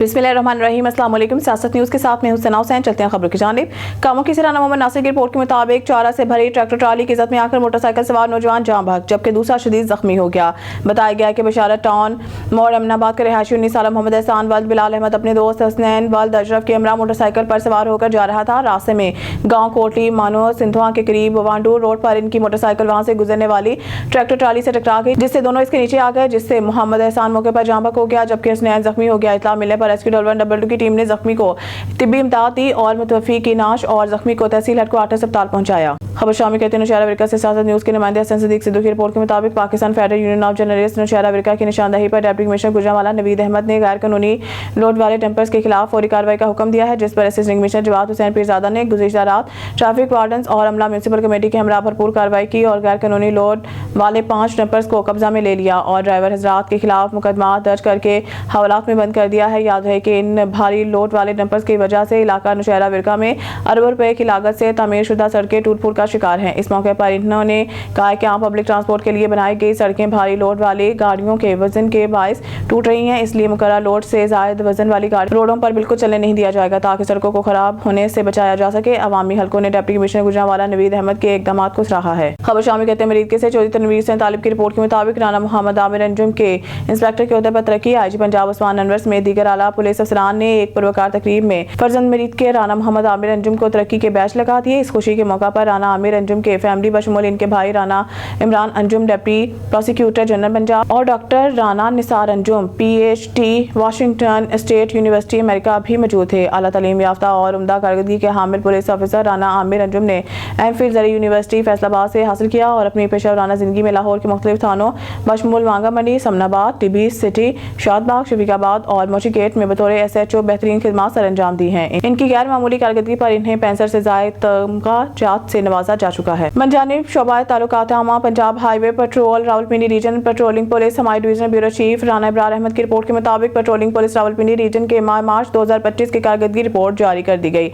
बिस्मिल्लाहिर्रहमानिर्रहीम। अस्सलाम वालेकुम। सियासत न्यूज़ के साथ मैं हुसैना हुसैन। चलते हैं खबरों की जानिब। कामों की सराना मोहम्मद नासिर की रिपोर्ट के मुताबिक चारा से भरी ट्रैक्टर ट्राली की इज़्ज़त में आकर मोटरसाइकिल सवार नौजवान जान भाग, जबकि दूसरा शदीद जख्मी हो गया। बताया गया कि बशारत टाउन मोड़ अमनाबाद के रहायशी 19 साल मोहम्मद एहसान वल्द बिलाल अहमद अपने दोस्त हसनैन वल्द अशरफ के हमरा मोटरसाइकिल पर सवार होकर जा रहा था। रास्ते में गाँव कोटली मानो सिंधुआ के करीब वांडूर रोड पर इनकी मोटरसाइकिल वहां से गुजरने वाली ट्रैक्टर ट्राली से टकरा गई, जिससे दोनों इसके नीचे आ गए, जिससे मोहम्मद एहसान मौके पर जान बहक हो गया, जबकि हसनैन जख्मी हो गया। इत्तला मिलने पर रेस्क्यू 122 की टीम ने जख्मी को तिब्बी इमदाद दी और मुतवफ़ी की नाश और जख्मी को तहसील हेडक्वार्टर अस्पताल पहुंचाया। खबर शामी कहते हैं नौशहरा विरका से सियासत न्यूज़ के नुमाइंदे हसन सिद्दीक सिद्धू की रिपोर्ट के मुताबिक Pakistan federal union of journalist Nowshera Virkan की निशानदही पर डिप्टी कमिश्नर गुजरांवाला नवीद अहमद ने गैर कानूनी लोड वाले डंपर्स के खिलाफ फौरी कार्रवाई का हुक्म दिया है, जिस पर असिस्टेंट कमिश्नर जवाद हुसैन पीरजादा ने गुज़िश्ता रात ट्रैफिक वार्डन्स और अमला म्यूनसिपल कमेटी के हमरा भरपूर कार्रवाई की और गैर कानूनी लोड वाले 5 डंपर्स को कब्जा में ले लिया और ड्राइवर हजरात के खिलाफ मुकदमा दर्ज करके हवालात में बंद कर दिया है। याद है कि इन भारी लोड वाले डंपर्स की वजह से इलाका नौशहरा विरका में अरबों रुपए की लागत से तामीर शुदा सड़कें टूट फूट का शिकार हैं। इस मौके पर इन्होंने कहा कि आम पब्लिक ट्रांसपोर्ट के लिए बनाई गई सड़कें भारी लोड वाली गाड़ियों के वजन के बायस टूट रही हैं, इसलिए मुकर्रर लोड से जायद वजन वाली गाड़ी रोडों पर बिल्कुल चलने नहीं दिया जाएगा ताकि सड़कों को खराब होने से बचाया जा सके। अवामी हलकों ने डिप्टी कमिश्नर गुजरांवाला नवीद अहमद के इकदाम को सराहा है। खबर शामिल कहते हैं मरीद से चौधरी तनवीर हुसैन तालिब की रिपोर्ट के मुताबिक राना मोहम्मद आमिर अंजुम के इंस्पेक्टर के ओहदे पर तरक्की। आईजी पंजाब उस्मान अनवर समेत दीगर आला पुलिस अफसरान ने एक पुरवकार तकरीब में फर्जंद मरीद के राना मोहम्मद आमिर अंजुम को तरक्की के बैच लगा दिए। इस खुशी के मौका पर राना आमिर अंजुम के फैमिली बशमूल इनके भाई Rana Imran Anjum deputy prosecutor general Punjab और doctor Rana Nisar Anjum PhD Washington state university America भी मौजूद थे। आला तालीम याफ्ता और उम्दा कारकर्दगी के हामिल पुलिस ऑफिसर राना आमिर अंजुम ने एमफिल जरी यूनिवर्सिटी फैसलाबाद से हासिल किया और अपनी पेशेवराना जिंदगी में लाहौर के मुख्तलिफ थानों बशमूल वांगा मंडी, समनाबाद, टिबी सिटी, शादबाग, शफीकाबाद और मोची गेट में बतौर SHO बेहतरीन खिदमत सर अंजाम दी हैं। इनकी गैर मामूली कारकर्दगी पर इन्हें 65 से जायद तमगाजात से नवाजा जा चुका है। मनजानिब शोबाए ताल्लुकात आमा Punjab highway patrol Rawalpindi region patrolling police हमारी divisional bureau chief Rana Ibrar Ahmed की रिपोर्ट के मुताबिक पेट्रोलिंग पुलिस रावलपिंडी रीजन के माह मार्च 2025 की कारकर्दगी रिपोर्ट जारी कर दी गई।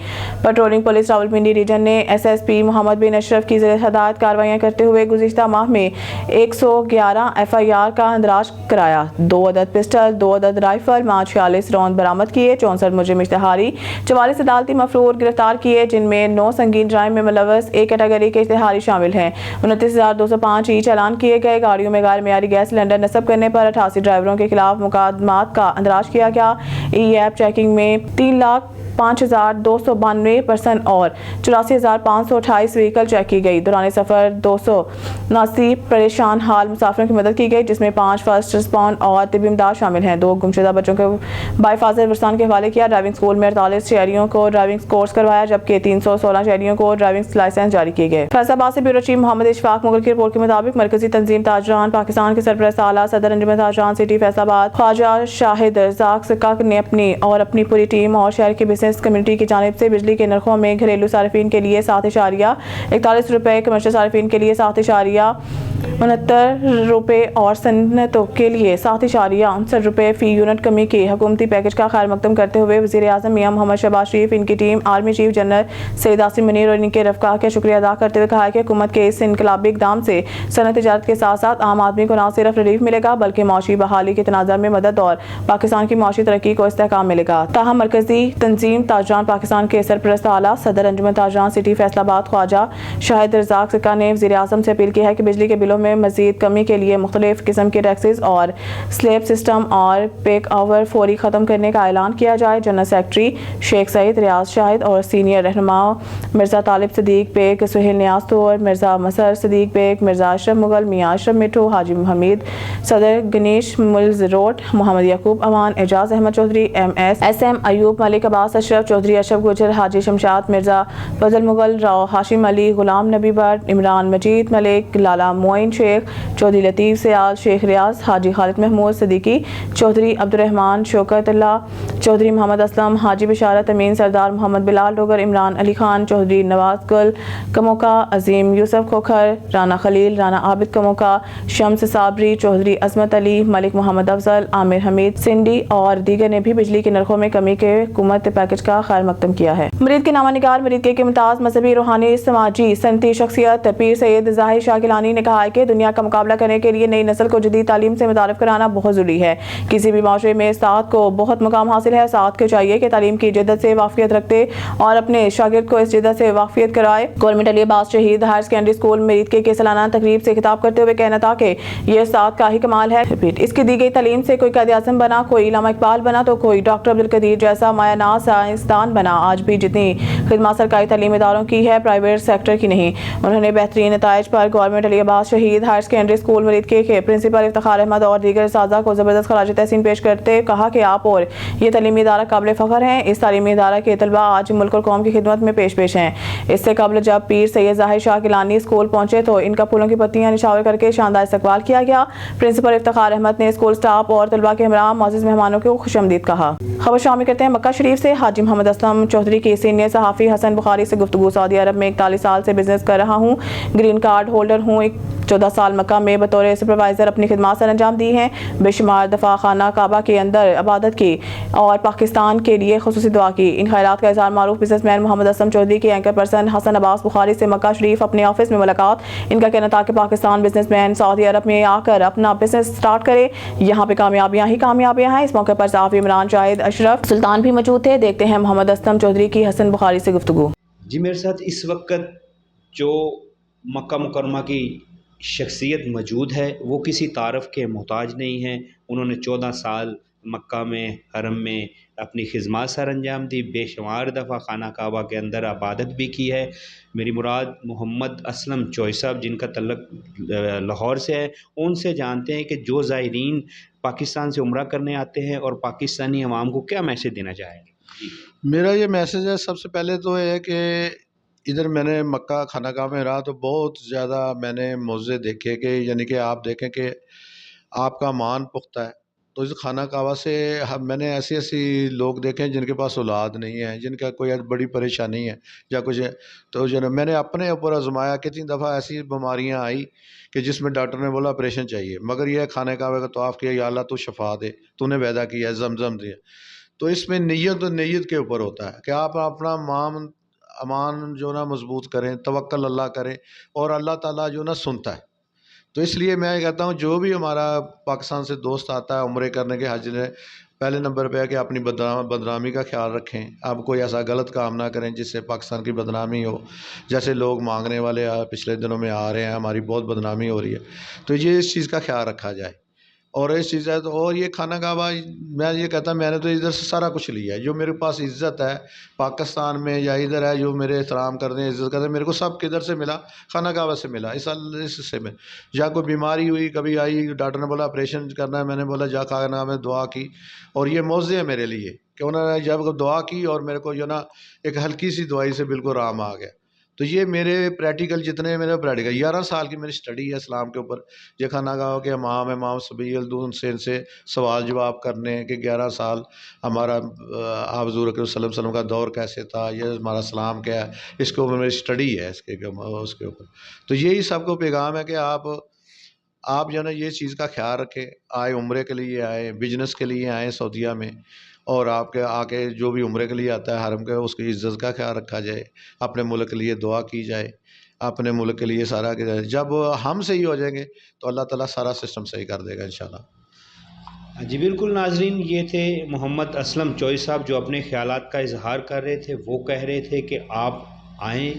पेट्रोलिंग पुलिस रावलपिंडी रीजन ने SSP मोहम्मद बिन अशरफ की हिदायत कार्रवाइयां करते हुए गुज़िश्ता माह में 111 FIR का अंदराज कराया, 2 अदद पिस्टल, 2 अदद राइफल, 46 रौंद बरामद किए, 64 मुजरिम इश्तिहारी, 44 अदालती मफरूर गिरफ्तार किए, जिनमें 9 संगीन जराइम में मुलव्वस A कैटेगरी के इश्तिहारी शामिल हैं। 29,205 ई चालान किए गए। गाड़ियों में गैर मेयारी गैस सिलेंडर नस्ब करने पर 88 ड्राइवरों के खिलाफ मुकदमात का अंदराज किया गया। EAP चेकिंग में 3,05,292 पर्सन और 84,528 व्हीकल चेक की गई। दौरान सफर 279 परेशान हाल मुसाफिरों की मदद की गई, जिसमें 5 फर्स्ट रिस्पॉन्ड और तिब्बी इमदाद शामिल हैं। 2 गुमशुदा बच्चों को बाइफाजर वरसान के हवाले किया। ड्राइविंग स्कूल में 48 शहरियों को ड्राइविंग कोर्स करवाया, जबकि 316 शहरियों को ड्राइविंग लाइसेंस जारी किए गए। फैसलाबाद से ब्यूरो चीफ मोहम्मद इशफाक मुगल की रिपोर्ट के मुताबिक मरकजी तंजीम ताजरान पाकिस्तान के सरपरस्त आला सदर अंजुमन ताजरान सिटी फैसलाबाद ख्वाजा शाहिद रज़ाक सिक्का ने अपनी पूरी टीम और शहर के बिजनेस कम्युनिटी की जानिब से बिजली के नरखों में घरेलू सार्फिन के लिए 7.41 रुपए, कमर्शियल सार्फिन के लिए 7.69 रुपए और सन्नतों के लिए 7.69 रुपए फी यूनिट कमी के हुकूमती पैकेज का खैर मकदम करते हुए वज़ीर आज़म मियां मोहम्मद शहबाज शरीफ, इनकी team, army chief general Syed Asim Munir और इनके रफ़का का शुक्रिया अदा करते हुए कहा कि हुकूमत के इस इनकलाबी इक़दाम से सनअत तिजारत के साथ साथ आम आदमी को न सिर्फ रिलीफ मिलेगा बल्कि माशी बहाली के तनाज़ुर में मदद और पाकिस्तान की माशी तरक्की को इस्तेहकाम मिलेगा। ताहम मरकजी तंजीम ताजरान पाकिस्तान के सरपरस्त आला सदर अंजुमन ताजरान सिटी फैसलाबाद ख्वाजा शाहिद रज़ाक सिक्का ने वज़ीर आज़म से अपील की है कि बिजली के बिलों में मज़ीद कमी के लिए मुख्तलिफ किस्म के टैक्सेस और स्लैब सिस्टम और पेक ओवर फौरी ख़त्म करने का ऐलान किया जाए। जनरल सेक्रेटरी शेख सईद रियाज शाहिद और सीनियर रहनुमा मिर्ज़ा तालिब सदीक बेग, सुहेल नियाज तोर, मिर्ज़ा मसर सदीक बेग, मिर्ज़ा अशरफ मुगल, मियाँ अशरफ मिठू, हाजी हमीद सदर, गणेश मुल्ज़ रोड, मोहम्मद याकूब अवान, एजाज अहमद चौधरी, MS SM अयूब, मलिक अब्बास अशरफ चौधरी, अशरफ गुजर, हाजी शमशाद मिर्ज़ा, फजल मुगल, राव हाशिम अली, गुलाम नबी भट्ट, इमरान मजीद मलिक, लाला मोइन शेख चौधरी, लतीफ़ सयाल, शेख रियाज, हाजी खालिद महमूद सदीकी चौधरी, अब्दुर्रहमान शौकत अल्लाह चौधरी, मोहम्मद असलम, हाजी बिशारत अमीन, सरदार मोहम्मद बिलाल डोगर, इमरान अली खान चौधरी, नवाज गुल कमोका, अजीम यूसुफ खोखर, राना खलील, राना आबिद कमोका, शम्स साबरी चौधरी, अजमत अली, मलिक मोहम्मद अफजल, आमिर हमीद सिंडी और दीगर ने भी बिजली के नरखों में कमी के हुकूमत पैकेज پیکج کا خیر مقدم کیا ہے۔ مریض کے نامہ نگار مریض کے ممتاز مذہبی روحانی سماجی صنعتی شخصیت پیر سید ظاہر شاہ گیلانی نے کہا ہے کہ دنیا کا مقابلہ کرنے کے لیے نئی نسل کو جدید تعلیم سے متعارف کرانا بہت ضروری ہے۔ کسی بھی معاشرے میں استاد کو بہت مقام حاصل ہے۔ استاد کو چاہیے کہ تعلیم کی جدت سے واقفیت رکھتے اور اپنے شاگرد کو اس جدت سے واقفیت کرائے۔ گورنمنٹ علی عباس شہید ہائر سیکنڈری اسکول مرید کے سالانہ تقریب سے خطاب کرتے ہوئے کہنا تھا کہ یہ استاد کا ہی کمال ہے۔ اس کی دی گئی تعلیم سے کوئی قائد اعظم بنا، کوئی علامہ اقبال بنا تو کوئی ڈاکٹر عبدالقدیر جیسا مایہ ناز سائنسدان بنا۔ آج بھی جتنی خدمات سرکاری تعلیمی اداروں کی ہے، پرائیویٹ سیکٹر کی نہیں۔ انہوں نے بہترین نتائج پر گورنمنٹ علی عباس شہید ہائر سیکنڈری اسکول مرید کے پرنسپل افتخار احمد اور دیگر اساتذہ کو زبردست خراج تحسین پیش کرتے کہا کہ آپ اور یہ تعلیمی ادارہ قابل فخر ہیں۔ اس تعلیمی ادارہ کے طلباء آج ملک اور قوم کی خدمت میں پیش ہیں۔ اس سے قبل جب پیر سید ظاہر شاہ گیلانی اسکول پہنچے تو ان کا پھولوں کی پتیاں نشاور کر کے شاندار استقبال کیا گیا۔ پرنسپل افتخار احمد نے اسکول سٹاف اور طلباء کے ہمراہ معزز مہمانوں کو خوش آمدید کہا۔ خبر شامل کرتے ہیں مکہ شریف سے۔ حاجی محمد اسلم چودھری کی سینئر صحافی حسن بخاری سے گفتگو۔ سعودی عرب میں 41 سال سے بزنس کر رہا ہوں، گرین کارڈ ہولڈر ہوں، 14 سال مکہ میں بطور سپروائزر اپنی خدمات سر انجام دی ہیں۔ بے شمار دفعہ خانہ کعبہ کے اندر عبادت کی اور پاکستان کے لیے خصوصی دعا کی۔ ان خیالات کا اظہار معروف بزنس مین محمد اسلم چودھری کے اینکر پرسن حسن عباس بخاری سے مکہ شریف اپنے آفس میں ملاقات۔ ان کا کہنا تھا کہ پاکستان بزنس مین سعودی عرب میں آ کر اپنا بزنس سٹارٹ کرے، یہاں پہ کامیابیاں ہی کامیابیاں ہیں۔ اس موقع پر صحافی عمران شاہد اشرف سلطان بھی موجود تھے۔ دیکھتے ہیں محمد اسلم چودھری کی حسن بخاری سے گفتگو۔ جی میرے ساتھ اس وقت جو مکہ مکرمہ کی شخصیت موجود ہے وہ کسی تعارف کے محتاج نہیں ہیں۔ انہوں نے 14 سال مکہ میں حرم میں اپنی خدمات سر انجام دی، بے شمار دفعہ خانہ کعبہ کے اندر عبادت بھی کی ہے۔ میری مراد محمد اسلم چوئی صاحب جن کا تعلق لاہور سے ہے، ان سے جانتے ہیں کہ جو زائرین پاکستان سے عمرہ کرنے آتے ہیں اور پاکستانی عوام کو کیا میسج دینا چاہیں گے؟ میرا یہ میسج ہے، سب سے پہلے تو یہ ہے کہ ادھر میں نے مکہ خانہ کعبہ میں رہا تو بہت زیادہ میں نے موضوع دیکھے کہ یعنی کہ آپ دیکھیں کہ آپ کا مان پختہ ہے۔ تو اس خانہ کعبہ سے میں نے ایسی لوگ دیکھے جن کے پاس اولاد نہیں ہے، جن کا کوئی بڑی پریشانی ہے یا کچھ ہے، تو میں نے اپنے اوپر آزمایا۔ کتنی دفعہ ایسی بیماریاں آئی کہ جس میں ڈاکٹر نے بولا آپریشن چاہیے، مگر یہ خانہ کعبہ کا طواف کیا، یا اللہ تو شفا دے، تو نے وعدہ کیا ہے، زمزم دیا۔ تو اس میں نیت کے اوپر ہوتا ہے کہ آپ اپنا امان جو نا مضبوط کریں، توکل اللہ کریں، اور اللہ تعالیٰ جو نا سنتا ہے۔ تو اس لیے میں کہتا ہوں جو بھی ہمارا پاکستان سے دوست آتا ہے عمرے کرنے کے حج میں، پہلے نمبر پہ ہے کہ اپنی بدنامی کا خیال رکھیں۔ آپ کوئی ایسا غلط کام نہ کریں جس سے پاکستان کی بدنامی ہو۔ جیسے لوگ مانگنے والے پچھلے دنوں میں آ رہے ہیں، ہماری بہت بدنامی ہو رہی ہے، تو یہ اس چیز کا خیال رکھا جائے۔ اور اس چیز ہے تو اور یہ خانہ کعبہ میں یہ کہتا ہوں میں نے تو ادھر سے سارا کچھ لیا ہے۔ جو میرے پاس عزت ہے پاکستان میں یا ادھر ہے، جو میرے احترام کرتے ہیں، عزت کرتے ہیں، میرے کو سب کدھر سے ملا؟ خانہ کعبہ سے ملا۔ اس سے میں یا کوئی بیماری ہوئی، کبھی آئی، ڈاکٹر نے بولا آپریشن کرنا ہے، میں نے بولا جا خانہ کعبہ میں دعا کی، اور یہ موضوع ہے میرے لیے کہ انہوں نے جب دعا کی اور میرے کو جو نا ایک ہلکی سی دعائی سے بالکل آرام آ گیا۔ تو یہ میرے پریکٹیکل جتنے میرے پریکٹیکل 11 سال کی میری اسٹڈی ہے اسلام کے اوپر۔ یہ خانہ کعبہ کے امام سبی الدون سے ان سے سوال جواب کرنے کہ 11 سال ہمارا آپ حضور اکرم صلی اللہ علیہ وسلم کا دور کیسے تھا، یہ ہمارا اسلام کیا ہے، اس کے اوپر میری اسٹڈی ہے اس کے اوپر۔ تو یہی سب کو پیغام ہے کہ آپ جو ہے نا یہ چیز کا خیال رکھیں، آئے عمرے کے لیے آئے، بزنس کے لیے آئیں سعودیہ میں، اور آپ کے آ کے جو بھی عمرے کے لیے آتا ہے حرم کے، اس کی عزت کا خیال رکھا جائے، اپنے ملک کے لیے دعا کی جائے، اپنے ملک کے لیے سارا کیا جائے۔ جب ہم صحیح ہو جائیں گے تو اللہ تعالیٰ سارا سسٹم صحیح کر دے گا انشاءاللہ۔ جی بالکل ناظرین، یہ تھے محمد اسلم چوئی صاحب جو اپنے خیالات کا اظہار کر رہے تھے۔ وہ کہہ رہے تھے کہ آپ آئیں،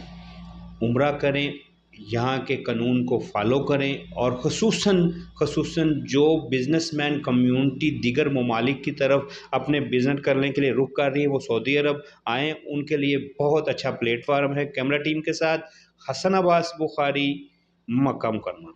عمرہ کریں، یہاں کے قانون کو فالو کریں، اور خصوصاً جو بزنس مین کمیونٹی دیگر ممالک کی طرف اپنے بزنس کرنے کے لیے رخ کر رہی ہے وہ سعودی عرب آئیں، ان کے لیے بہت اچھا پلیٹ فارم ہے۔ کیمرہ ٹیم کے ساتھ حسن عباس بخاری، مکہ مکرمہ۔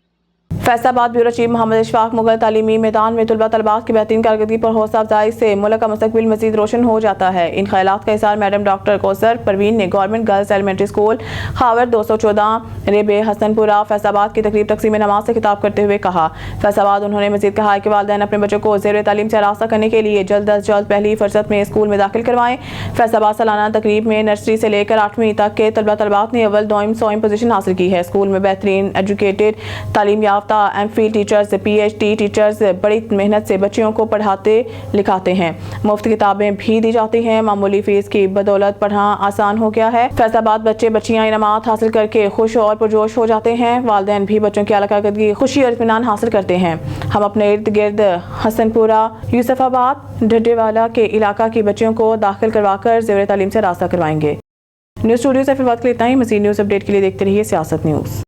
فیصل آباد بیورو چیف محمد اشفاق مغل تعلیمی میدان میں طلباء طالبات کی بہترین کارکردگی پر حوصلہ افزائی سے ملک کا مستقبل مزید روشن ہو جاتا ہے۔ ان خیالات کا اظہار میڈم ڈاکٹر کوثر پروین نے government girls elementary school Khawar 214 ریبے حسن پورہ فیصل آباد کی تقریب تقسیم نماز سے خطاب کرتے ہوئے کہا۔ فیصل آباد انہوں نے مزید کہا کہ والدین اپنے بچوں کو زیر تعلیم سے آراستہ کرنے کے لیے جلد از جلد پہلی فرصت میں اسکول میں داخل کروائیں۔ فیصل آباد سالانہ تقریب میں نرسری سے لے کر 8ویں تک کے طلباء طالبات نے اول دوئم سوئم پوزیشن حاصل کی ہے۔ اسکول میں بہترین ایجوکیٹڈ تعلیم یافتہ یافتہ MPhil ٹیچرز PhD ٹیچرز بڑی محنت سے بچیوں کو پڑھاتے لکھاتے ہیں. مفت کتابیں بھی دی جاتی ہیں. معمولی فیس کی بدولت پڑھنا آسان ہو گیا ہے. فیض آباد بچے بچیاں انعامات حاصل کر کے خوش اور پرجوش ہو جاتے ہیں. والدین بھی بچوں کی اعلیٰ کارکردگی خوشی اور اطمینان حاصل کرتے ہیں. ہم اپنے ارد گرد حسن پورہ، یوسف آباد، ڈڈے والا کے علاقہ کی بچیوں کو داخل کروا کر زیور تعلیم سے راستہ کروائیں گے. نیوز اسٹوڈیو سے فی الوقت کے لیے اتنا ہی. مزید نیوز اپڈیٹ کے لیے دیکھتے رہیے سیاست نیوز.